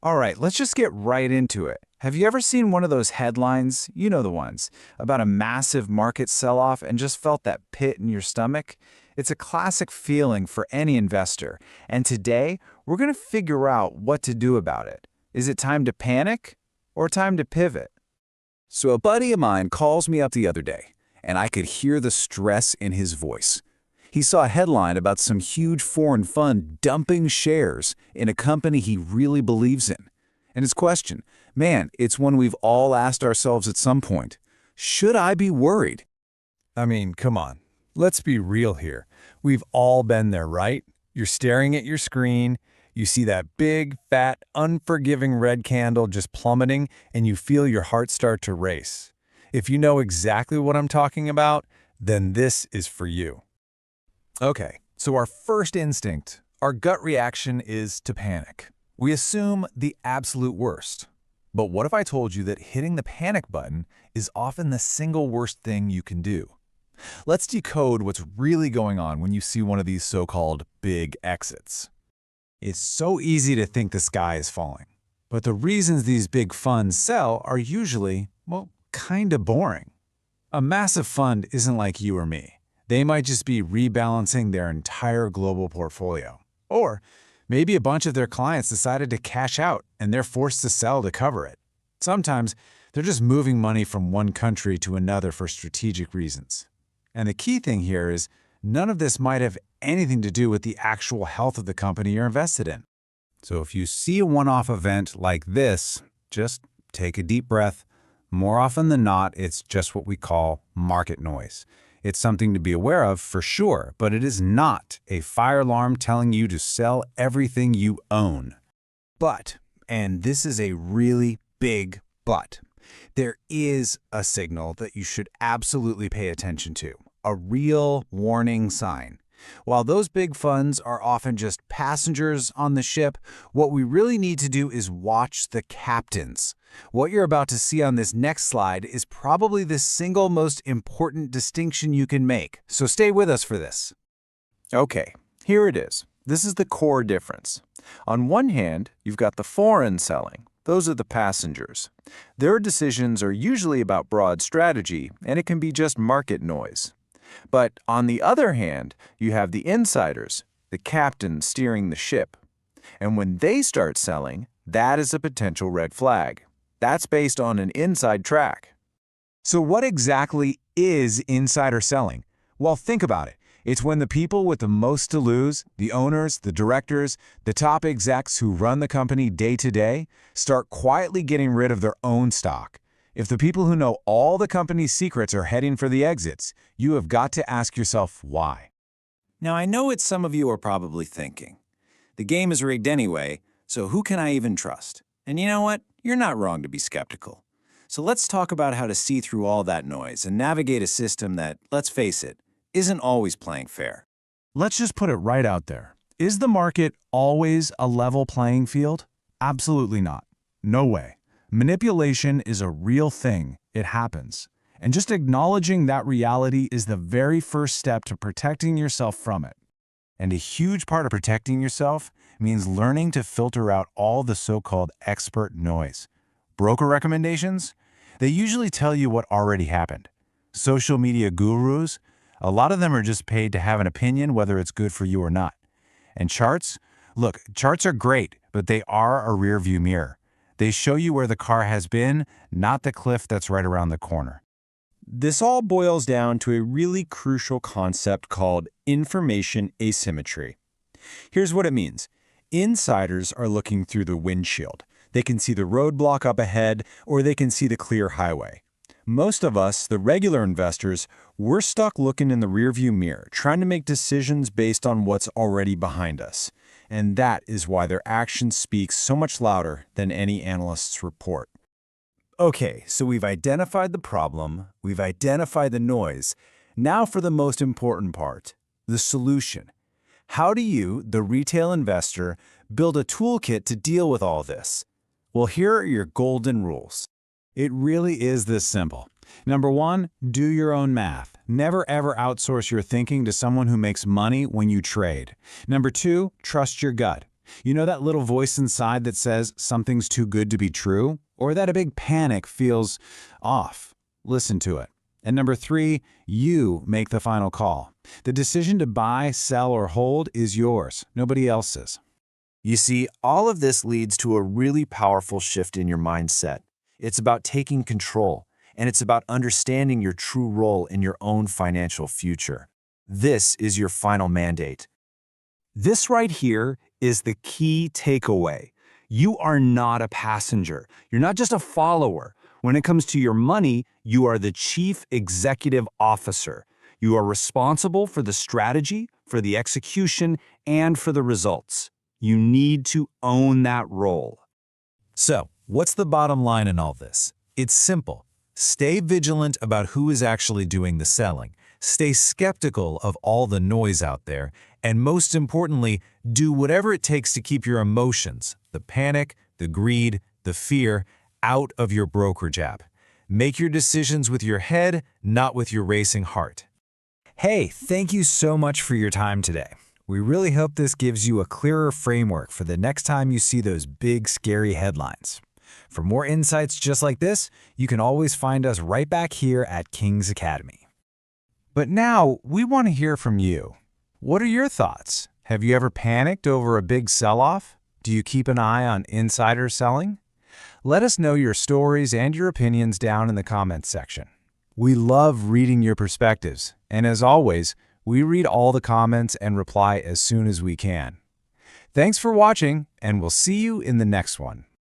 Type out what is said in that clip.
All right, let's just get right into it. Have you ever seen one of those headlines, you know the ones, about a massive market sell-off and just felt that pit in your stomach? It's a classic feeling for any investor, and today we're going to figure out what to do about it. Is it time to panic or time to pivot? So a buddy of mine calls me up the other day, and I could hear the stress in his voice. He saw a headline about some huge foreign fund dumping shares in a company he really believes in. And his question, man, it's one we've all asked ourselves at some point. Should I be worried? I mean, come on. Let's be real here. We've all been there, right? You're staring at your screen, you see that big, fat, unforgiving red candle just plummeting, and you feel your heart start to race. If you know exactly what I'm talking about, then this is for you. Okay, so our first instinct, our gut reaction is to panic. We assume the absolute worst. But what if I told you that hitting the panic button is often the single worst thing you can do? Let's decode what's really going on when you see one of these so-called big exits. It's so easy to think the sky is falling. But the reasons these big funds sell are usually, well, kinda boring. A massive fund isn't like you or me. They might just be rebalancing their entire global portfolio. Or maybe a bunch of their clients decided to cash out and they're forced to sell to cover it. Sometimes they're just moving money from one country to another for strategic reasons. And the key thing here is none of this might have anything to do with the actual health of the company you're invested in. So if you see a one-off event like this, just take a deep breath. More often than not, it's just what we call market noise. It's something to be aware of for sure, but it is not a fire alarm telling you to sell everything you own. But, and this is a really big but, there is a signal that you should absolutely pay attention to, a real warning sign. While those big funds are often just passengers on the ship, what we really need to do is watch the captains. What you're about to see on this next slide is probably the single most important distinction you can make, so stay with us for this. Okay, here it is. This is the core difference. On one hand, you've got the foreign selling. Those are the passengers. Their decisions are usually about broad strategy, and it can be just market noise. But on the other hand, you have the insiders, the captain steering the ship. And when they start selling, that is a potential red flag. That's based on an inside track. So what exactly is insider selling? Well, think about it. It's when the people with the most to lose, the owners, the directors, the top execs who run the company day to day, start quietly getting rid of their own stock. If the people who know all the company's secrets are heading for the exits, you have got to ask yourself why. Now, I know what some of you are probably thinking. The game is rigged anyway, so who can I even trust? And you know what? You're not wrong to be skeptical. So let's talk about how to see through all that noise and navigate a system that, let's face it, isn't always playing fair. Let's just put it right out there. Is the market always a level playing field? Absolutely not. No way. Manipulation is a real thing. It happens. And just acknowledging that reality is the very first step to protecting yourself from it. And a huge part of protecting yourself means learning to filter out all the so-called expert noise. Broker recommendations? They usually tell you what already happened. Social media gurus? A lot of them are just paid to have an opinion whether it's good for you or not. And charts? Look, charts are great, but they are a rearview mirror. They show you where the car has been, not the cliff that's right around the corner. This all boils down to a really crucial concept called information asymmetry. Here's what it means. Insiders are looking through the windshield. They can see the roadblock up ahead, or they can see the clear highway. Most of us, the regular investors, we're stuck looking in the rearview mirror, trying to make decisions based on what's already behind us. And that is why their actions speak so much louder than any analyst's report. Okay, so we've identified the problem, we've identified the noise. Now for the most important part, the solution. How do you, the retail investor, build a toolkit to deal with all this? Well, here are your golden rules. It really is this simple. Number one, do your own math. Never ever outsource your thinking to someone who makes money when you trade. Number two, trust your gut. You know that little voice inside that says something's too good to be true? Or that a big panic feels off? Listen to it. And number 3, you make the final call. The decision to buy, sell, or hold is yours, nobody else's. You see, all of this leads to a really powerful shift in your mindset. It's about taking control, and it's about understanding your true role in your own financial future. This is your final mandate. This right here is the key takeaway. You are not a passenger. You're not just a follower. When it comes to your money, you are the chief executive officer. You are responsible for the strategy, for the execution, and for the results. You need to own that role. So, what's the bottom line in all this? It's simple. Stay vigilant about who is actually doing the selling. Stay skeptical of all the noise out there. And most importantly, do whatever it takes to keep your emotions, the panic, the greed, the fear, out of your brokerage app. Make your decisions with your head, not with your racing heart. Hey, thank you so much for your time today. We really hope this gives you a clearer framework for the next time you see those big, scary headlines. For more insights just like this, you can always find us right back here at King's Academy. But now, we want to hear from you. What are your thoughts? Have you ever panicked over a big sell-off? Do you keep an eye on insider selling? Let us know your stories and your opinions down in the comments section. We love reading your perspectives, and as always, we read all the comments and reply as soon as we can. Thanks for watching, and we'll see you in the next one.